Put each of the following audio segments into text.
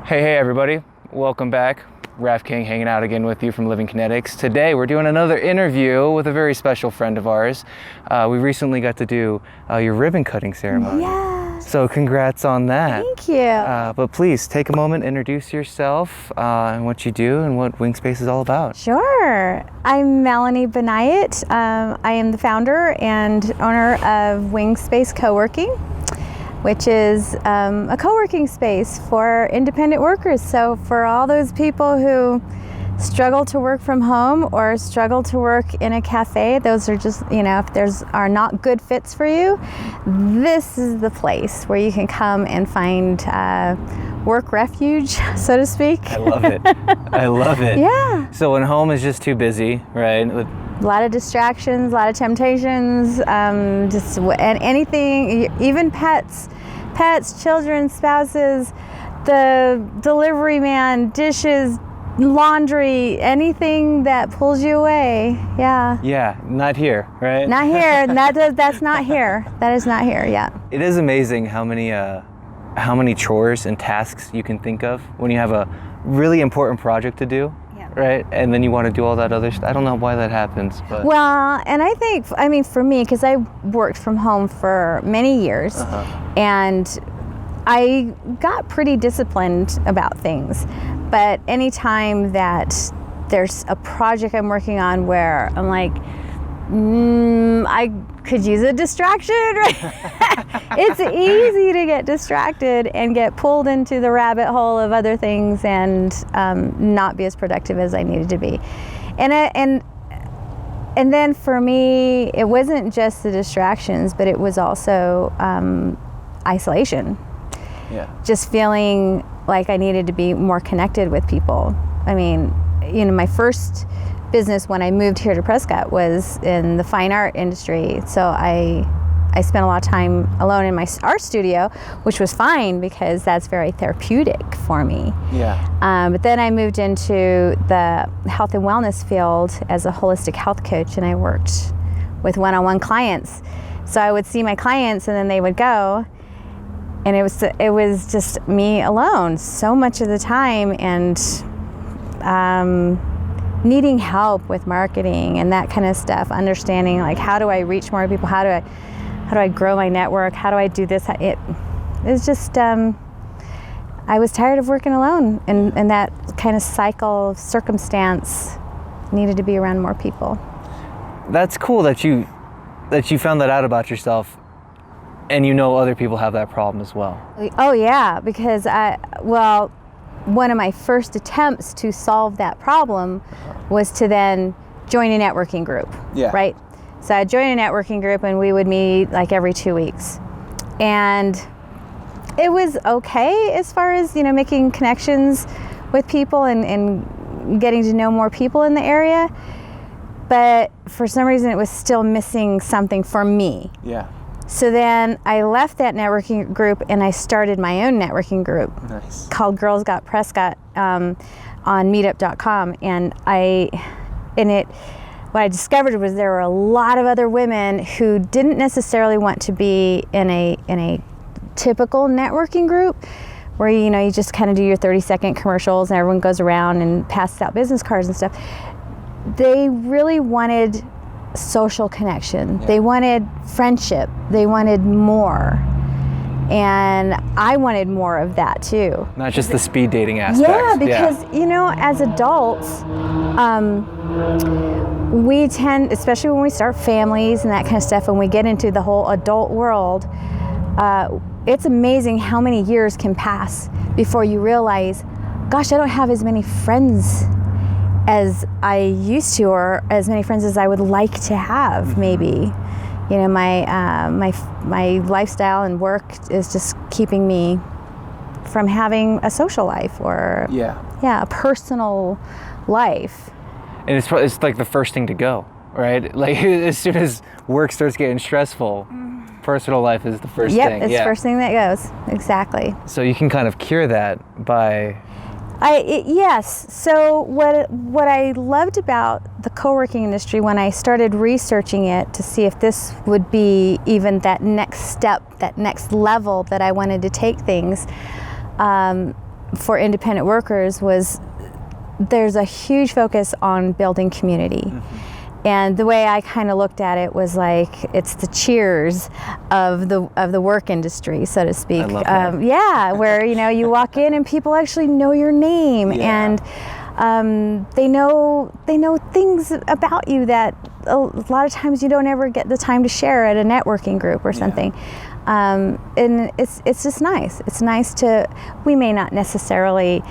Hey everybody, welcome back. Raf King hanging out again with you from Living Kinetics. Today we're doing another interview with a very special friend of ours. We recently got to do your ribbon cutting ceremony. Yes. So congrats on that. Thank you. But please take a moment, introduce yourself and what you do and what WingSpace is all about. Sure. I'm Melanie Banayat. I am the founder and owner of WingSpace Coworking, which is a co-working space for independent workers. So for all those people who struggle to work from home or struggle to work in a cafe, those are just, if there's are not good fits for you, this is the place where you can come and find work refuge, so to speak. I love it. I love it. Yeah. So when home is just too busy, right? A lot of distractions, a lot of temptations, and anything, even pets, children, spouses, the delivery man, dishes, laundry, anything that pulls you away. Yeah. Yeah, not here, right? Not here. That's not here. That is not here. Yeah. It is amazing how many chores and tasks you can think of when you have a really important project to do. Right? And then you want to do all that other stuff. I don't know why that happens, but. Well, and I mean, for me, because I worked from home for many years, and I got pretty disciplined about things. But anytime that there's a project I'm working on where I'm like, I could use a distraction, right? It's easy to get distracted and get pulled into the rabbit hole of other things and not be as productive as I needed to be. And then for me, it wasn't just the distractions, but it was also isolation. Yeah. Just feeling like I needed to be more connected with people. I mean, my first business when I moved here to Prescott was in the fine art industry. So I spent a lot of time alone in my art studio, which was fine because that's very therapeutic for me. Yeah. But then I moved into the health and wellness field as a holistic health coach, and I worked with one-on-one clients. So I would see my clients and then they would go, and it was just me alone so much of the time, and needing help with marketing and that kind of stuff, understanding like how do I reach more people, how do I grow my network, how do I do this. It was just I was tired of working alone, and that kind of cycle of circumstance needed to be around more people. That's cool that you found that out about yourself, and other people have that problem as well. Oh yeah, because one of my first attempts to solve that problem was to then join a networking group. Yeah. Right? So I joined a networking group, and we would meet like every 2 weeks. And it was okay as far as, making connections with people and getting to know more people in the area. But for some reason, it was still missing something for me. Yeah. So then I left that networking group and I started my own networking group. Nice. Called Girls Got Prescott on meetup.com. What I discovered was there were a lot of other women who didn't necessarily want to be in a typical networking group where you just kind of do your 30-second commercials and everyone goes around and passes out business cards and stuff. They really wanted social connection. Yeah. They wanted friendship. They wanted more. And I wanted more of that too. Not just the speed dating aspect. Yeah, because as adults, we tend, especially when we start families and that kind of stuff, when we get into the whole adult world, it's amazing how many years can pass before you realize, gosh, I don't have as many friends as I used to, or as many friends as I would like to have, maybe. My lifestyle and work is just keeping me from having a social life or a personal life. And it's like the first thing to go, right? Like as soon as work starts getting stressful, personal life is the first thing. It's the first thing that goes. Exactly. So you can kind of cure that by. Yes. So what I loved about the co-working industry when I started researching it to see if this would be even that next step, that next level that I wanted to take things, for independent workers was there's a huge focus on building community. And the way I kind of looked at it was like it's the Cheers of the work industry, so to speak. I love that. Yeah, where you walk in and people actually know your name, and they know things about you that a lot of times you don't ever get the time to share at a networking group or something. And it's just nice. It's nice we may not necessarily,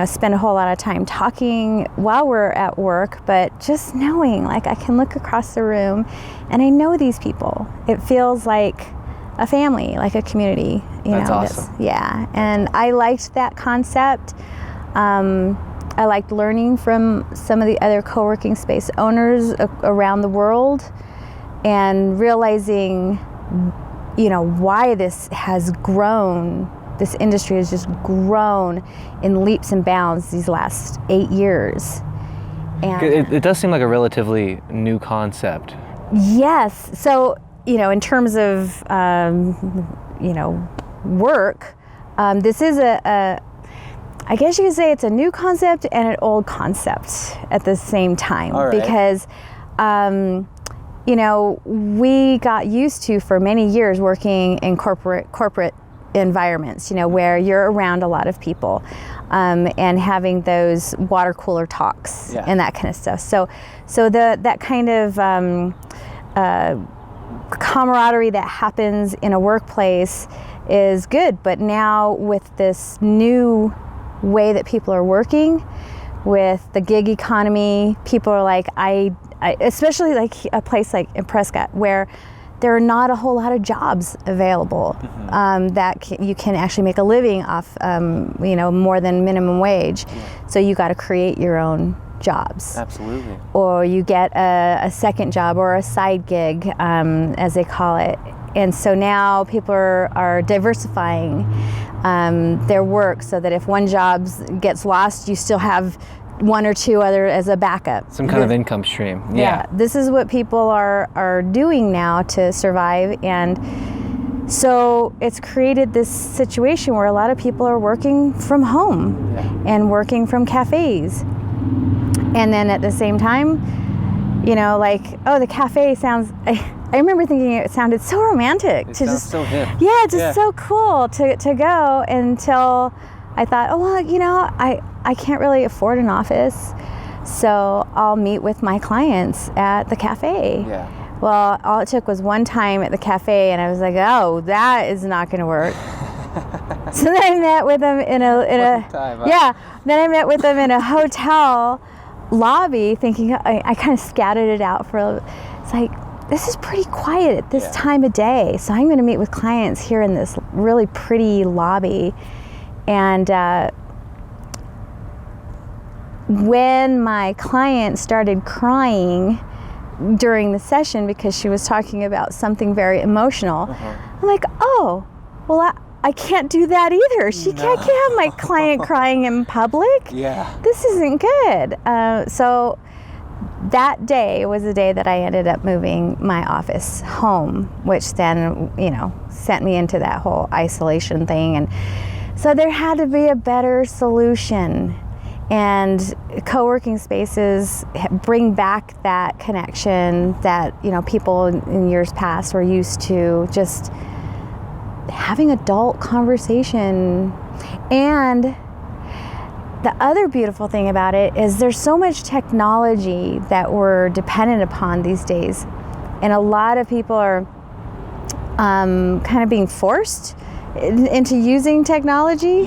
spend a whole lot of time talking while we're at work, but just knowing, like, I can look across the room and I know these people. It feels like a family, like a community. That's awesome. Yeah, and I liked that concept. I liked learning from some of the other co-working space owners around the world and realizing why this has grown. This industry has just grown in leaps and bounds these last 8 years. And it does seem like a relatively new concept. yes, so in terms of work, this is I guess you could say it's a new concept and an old concept at the same time. All right. Because we got used to for many years working in corporate environments, where you're around a lot of people, and having those water cooler talks and that kind of stuff. So that kind of camaraderie that happens in a workplace is good. But now with this new way that people are working, with the gig economy, people are like, I especially like a place like in Prescott, where there are not a whole lot of jobs available that you can actually make a living off, more than minimum wage. So you got to create your own jobs. Absolutely. Or you get a second job or a side gig, as they call it. And so now people are diversifying their work so that if one job gets lost, you still have one or two other as a backup. Some kind of income stream. Yeah. This is what people are doing now to survive. And so it's created this situation where a lot of people are working from home and working from cafes. And then at the same time, the cafe sounds, I remember thinking it sounded so romantic. It sounds so hip. Yeah, just so cool to go, until I thought, I can't really afford an office, so I'll meet with my clients at the cafe. Yeah. Well, all it took was one time at the cafe, and I was like, oh, that is not going to work. So then I met with them in Then I met with them in a hotel lobby, thinking I kind of scattered it out for. It's like, this is pretty quiet at this time of day, so I'm going to meet with clients here in this really pretty lobby. And when my client started crying during the session because she was talking about something very emotional, I'm like, oh, well, I can't do that either. I can't have my client crying in public. Yeah. This isn't good. So that day was the day that I ended up moving my office home, which then, sent me into that whole isolation thing. And so there had to be a better solution. And co-working spaces bring back that connection that, people in years past were used to, just having adult conversation. And the other beautiful thing about it is there's so much technology that we're dependent upon these days. And a lot of people are kind of being forced into using technology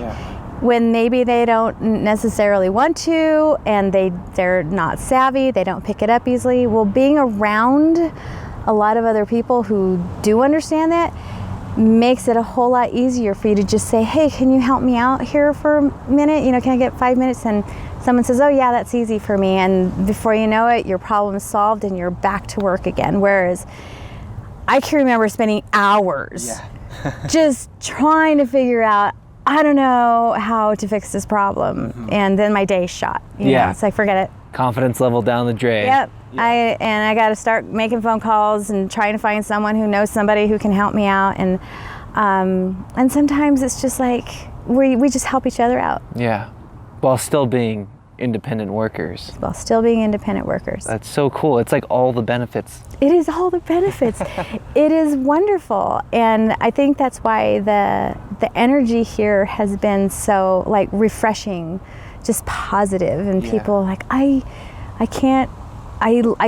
when maybe they don't necessarily want to, and they're not savvy, they don't pick it up easily. Well, being around a lot of other people who do understand that makes it a whole lot easier for you to just say, hey, can you help me out here for a minute? Can I get 5 minutes? And someone says, oh yeah, that's easy for me. And before you know it, your problem's solved and you're back to work again. Whereas I can remember spending hours just trying to figure out, I don't know how to fix this problem. And then my day's shot. You know? It's like, forget it. Confidence level down the drain. Yep. I got to start making phone calls and trying to find someone who knows somebody who can help me out. And sometimes it's just like, we just help each other out. Yeah, while still being independent workers. While still being independent workers. That's so cool. It's like all the benefits. It is all the benefits. It is wonderful, and I think that's why the energy here has been so like refreshing, just positive, and people like I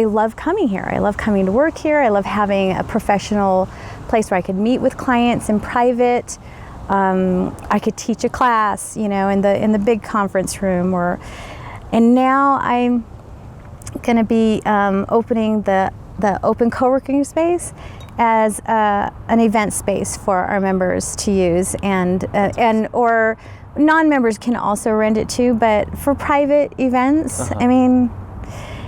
love coming here. I love coming to work here. I love having a professional place where I could meet with clients in private. I could teach a class, in the big conference room, and now I'm going to be opening the open co-working space as an event space for our members to use, and or non-members can also rent it too. But for private events, I mean,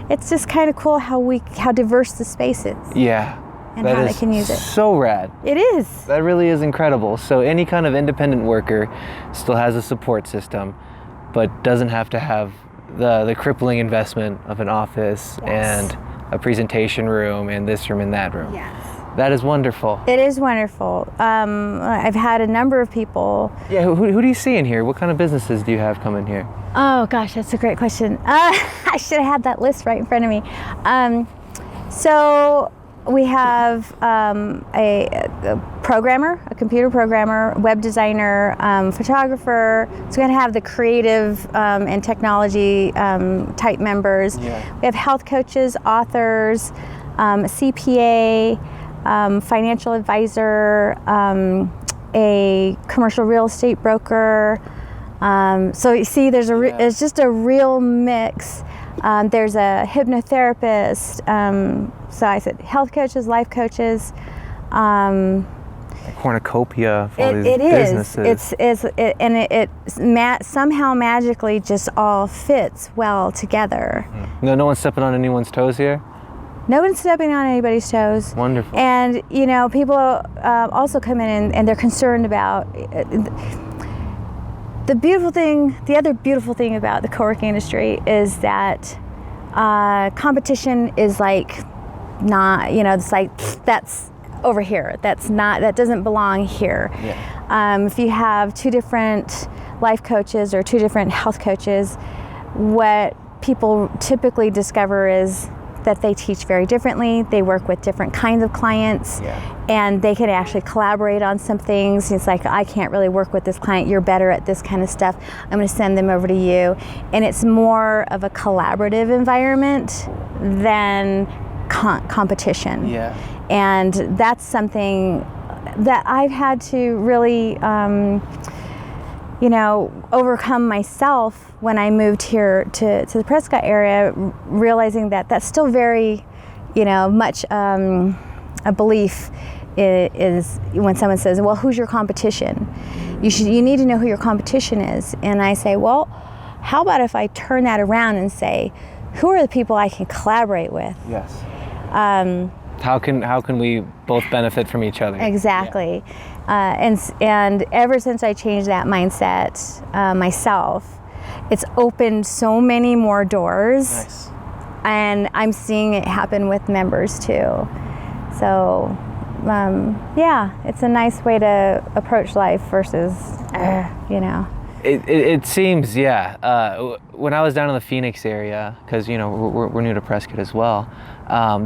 it's just kind of cool how diverse the space is. Yeah. And how they can use it. So rad. It is. That really is incredible. So any kind of independent worker still has a support system, but doesn't have to have the crippling investment of an office and a presentation room and this room and that room. Yes. That is wonderful. It is wonderful. I've had a number of people. Yeah, who do you see in here? What kind of businesses do you have coming here? Oh gosh, that's a great question. I should have had that list right in front of me. So we have a programmer, a computer programmer, web designer, photographer. So we're going to have the creative and technology type members. Yeah. We have health coaches, authors, CPA, financial advisor, a commercial real estate broker. So you see, it's just a real mix. There's a hypnotherapist. So I said health coaches, life coaches. A cornucopia of all these businesses. It somehow magically just all fits well together. No one's stepping on anyone's toes here? No one's stepping on anybody's toes. Wonderful. And people also come in and they're concerned about the other beautiful thing about the co-working industry is that competition is like not, it's like that's over here. That doesn't belong here. Yeah. If you have two different life coaches or two different health coaches, what people typically discover is that they teach very differently. They work with different kinds of clients, and they can actually collaborate on some things. It's like, I can't really work with this client. You're better at this kind of stuff. I'm going to send them over to you. And it's more of a collaborative environment than competition. Yeah. And that's something that I've had to really overcome myself when I moved here to the Prescott area, realizing that that's still very, much a belief is when someone says, well, who's your competition? You need to know who your competition is. And I say, well, how about if I turn that around and say, who are the people I can collaborate with? Yes. How can we both benefit from each other? Exactly. Yeah. And ever since I changed that mindset myself, it's opened so many more doors. Nice. And I'm seeing it happen with members too. So, it's a nice way to approach life versus, It seems, when I was down in the Phoenix area, because, we're new to Prescott as well,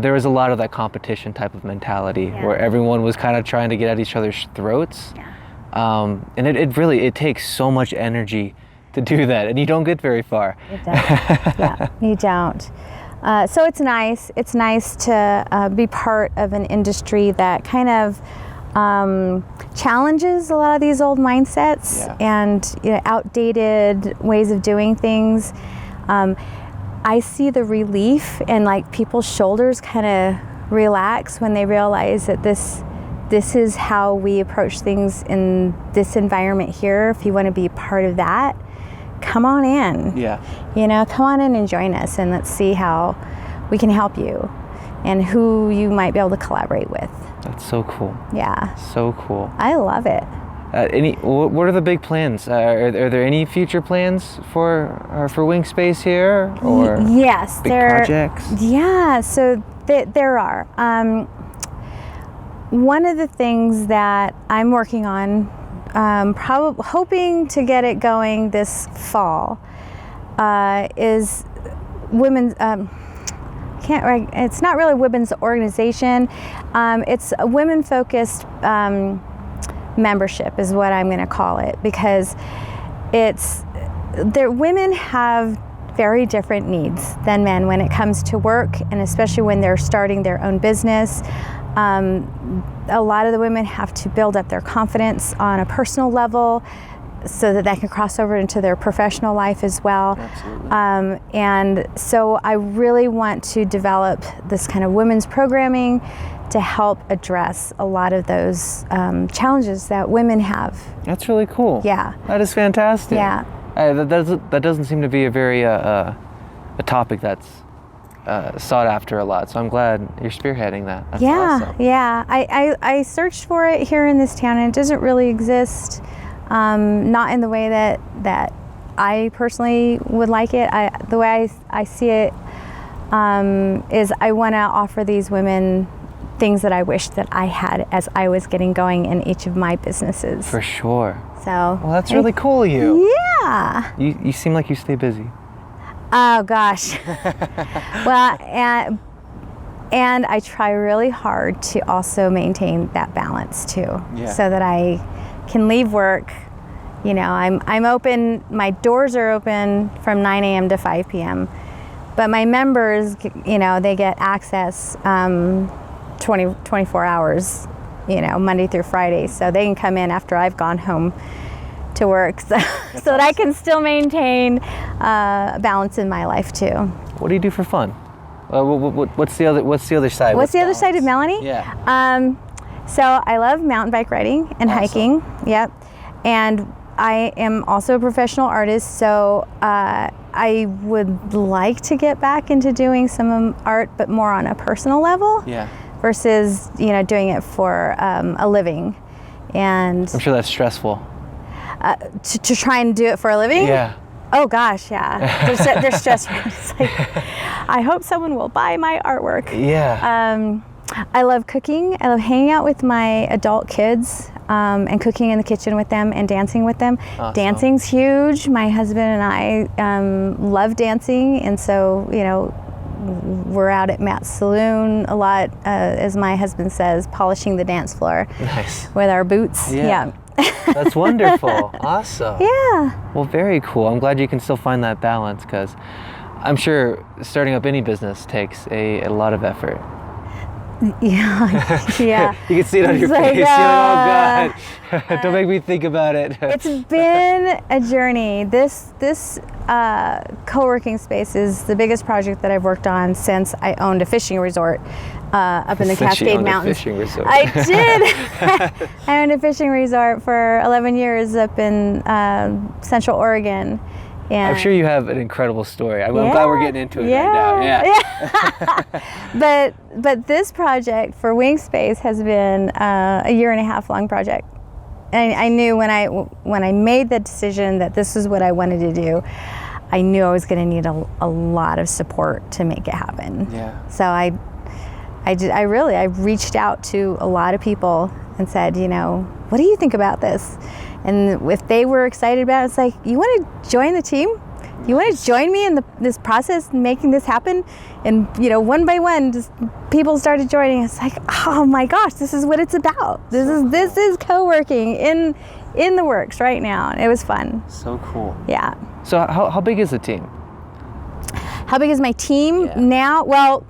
there was a lot of that competition type of mentality where everyone was kind of trying to get at each other's throats. Yeah. And it takes so much energy to do that, and you don't get very far. You don't. Yeah, you don't. So it's nice. It's nice to be part of an industry that kind of challenges a lot of these old mindsets and outdated ways of doing things. I see the relief and like people's shoulders kind of relax when they realize that this is how we approach things in this environment here. If you want to be part of that, come on in. Yeah. Come on in and join us, and let's see how we can help you and who you might be able to collaborate with. That's so cool. Yeah. So cool. I love it. What are the big plans? Are there any future plans for WingSpace here, or yes, big projects? Yeah, so there are. One of the things that I'm working on probably hoping to get it going this fall, is women's. It's not really a women's organization. It's a women-focused membership, is what I'm going to call it, because women have very different needs than men when it comes to work, and especially when they're starting their own business. A lot of the women have to build up their confidence on a personal level so that can cross over into their professional life as well. Absolutely. And so I really want to develop this kind of women's programming to help address a lot of those challenges that women have. That's really cool. Yeah. That is fantastic. Yeah. That doesn't seem to be a very a topic that's sought after a lot. So I'm glad you're spearheading that. That's awesome. Yeah. I searched for it here in this town, and it doesn't really exist. Not in the way that I personally would like it. The way I see it is I want to offer these women things that I wish that I had as I was getting going in each of my businesses. For sure. So. Well, that's really cool of you. Yeah. You seem like you stay busy. Oh gosh. Well, and I try really hard to also maintain that balance too, so that I can leave work. You know, I'm open. My doors are open from 9 a.m. to 5 p.m. But my members, you know, they get access 24 hours, you know, Monday through Friday. So they can come in after I've gone home to work, so that I can still maintain balance in my life too. What do you do for fun? What's the other side? What's the other side of Melanie? Yeah. So I love mountain bike riding and hiking. Yep. And I am also a professional artist, so I would like to get back into doing some art, but more on a personal level. Yeah. Versus, you know, doing it for a living. And I'm sure that's stressful. To try and do it for a living? Yeah. Oh gosh, yeah. There's stress. It's like, I hope someone will buy my artwork. Yeah. I love cooking. I love hanging out with my adult kids and cooking in the kitchen with them and dancing with them. Awesome. Dancing's huge. My husband and I love dancing, and so, you know, we're out at Matt's Saloon a lot, as my husband says, polishing the dance floor. Nice. With our boots. Yeah. That's wonderful. Awesome. Yeah. Well, very cool. I'm glad you can still find that balance, because I'm sure starting up any business takes a lot of effort. Yeah. Yeah. You can see it on your like, face. You're like, oh God, don't make me think about it. It's been a journey. This co-working space is the biggest project that I've worked on since I owned a fishing resort up in the Cascade Mountains. A fishing resort. I did. I owned a fishing resort for 11 years up in Central Oregon. And I'm sure you have an incredible story. I'm glad we're getting into it right now. Yeah. But this project for WingSpace has been a 1.5 year long project. And I knew when I made the decision that this is what I wanted to do, I knew I was going to need a lot of support to make it happen. Yeah. So I reached out to a lot of people and said, you know, what do you think about this? And if they were excited about it, it's like, you want to join the team? You want to join me in this process, making this happen? And, you know, one by one, just people started joining. It's like, oh my gosh, this is what it's about. This is co-working in the works right now. And it was fun. So cool. Yeah. So how big is the team? How big is my team now? Well,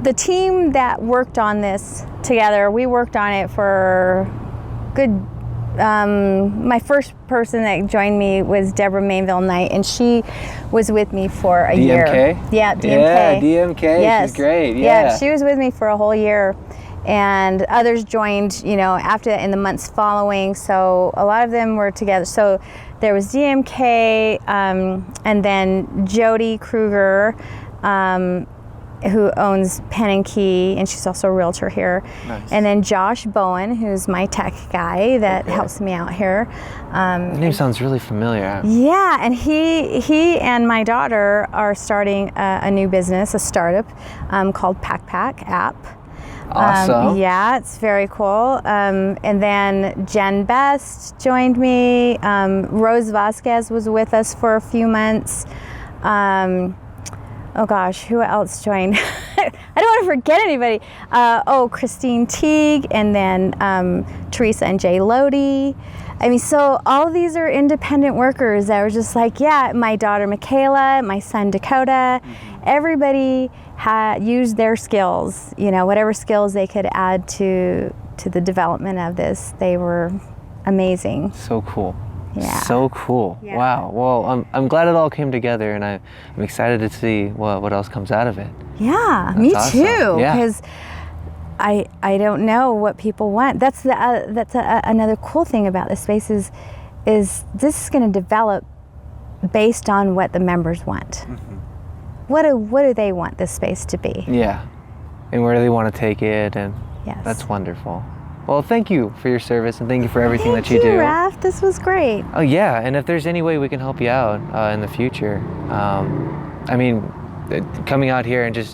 the team that worked on this together, we worked on it for good. My first person that joined me was Deborah Mainville Knight, and she was with me for a year. DMK? Yeah, DMK. Yeah, DMK. Yes. She's great. Yeah, she was with me for a whole year, and others joined, you know, after that in the months following. So a lot of them were together. So there was DMK, and then Jody Kruger, who owns Pen and Key, and she's also a realtor here. Nice. And then Josh Bowen, who's my tech guy that helps me out here. The name sounds really familiar. Yeah, and he and my daughter are starting a new business, a startup called Pack app. Awesome. Yeah, it's very cool. And then Jen Best joined me. Rose Vasquez was with us for a few months. Oh gosh, who else joined? I don't want to forget anybody. Christine Teague, and then Teresa and Jay Lodi. I mean, so all of these are independent workers that were just like, yeah, my daughter Michaela, my son Dakota, everybody had used their skills, whatever skills they could add to the development of this. They were amazing. So cool. Yeah. So cool. Yeah. Wow. Well, I'm glad it all came together, and I'm excited to see what else comes out of it. Yeah, That's me awesome. too. Yeah. Because I don't know what people want. That's another cool thing about this space is this is going to develop based on what the members want. What do they want this space to be? Yeah. And where do they want to take it? And Yes. that's wonderful. Well, thank you for your service, and thank you for everything Thank that you do. Raph. This was great. Oh yeah, and if there's any way we can help you out in the future, coming out here and just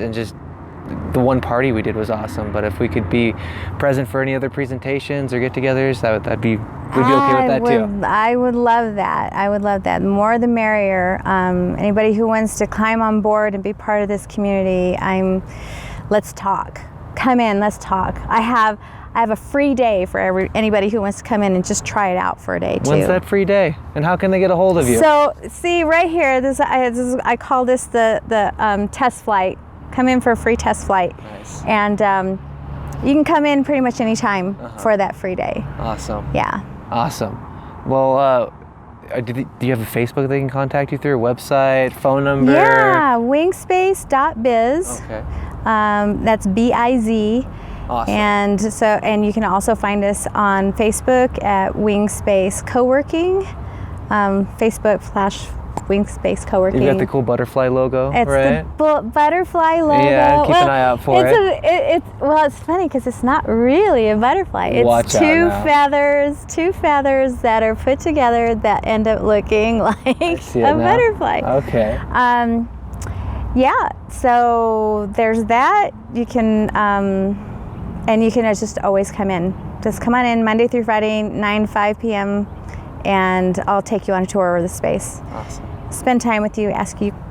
the one party we did was awesome. But if we could be present for any other presentations or get-togethers, we'd be okay with that too. I would love that. I would love that. The more the merrier. Anybody who wants to climb on board and be part of this community, let's talk. Come in, let's talk. I have a free day for anybody who wants to come in and just try it out for a day too. When's that free day? And how can they get a hold of you? So see right here, I call this the test flight. Come in for a free test flight. Nice. And you can come in pretty much any time for that free day. Awesome. Yeah. Awesome. Well, do you have a Facebook they can contact you through, a website, phone number? Yeah, wingspace.biz. Okay. That's BIZ. Awesome. And you can also find us on Facebook at WingSpace Coworking. Facebook/WingSpace Coworking. You've got the cool butterfly logo, It's right? the butterfly logo. Yeah, keep an eye out for it. It's funny because it's not really a butterfly. It's Watch out two now. feathers that are put together that end up looking like a butterfly. Okay. Yeah, so there's that. You can, and you can just always come in. Just come on in Monday through Friday, 9 to 5 p.m., and I'll take you on a tour of the space. Awesome. Spend time with you,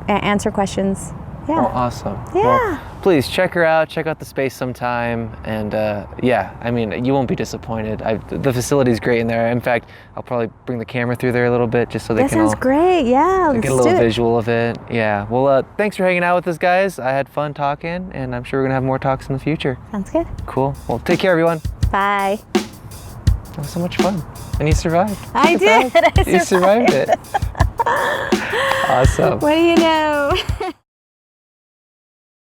answer questions. Yeah. Oh, awesome. Yeah. Well, please check her out. Check out the space sometime. And you won't be disappointed. The facility's great in there. In fact, I'll probably bring the camera through there a little bit just so they That can sounds all great. Yeah, get a let's little do it. visual of it. Yeah. Well, thanks for hanging out with us, guys. I had fun talking, and I'm sure we're going to have more talks in the future. Sounds good. Cool. Well, take care, everyone. Bye. That was so much fun. And you survived. I Look at did. that. You survived it. Awesome. What do you know?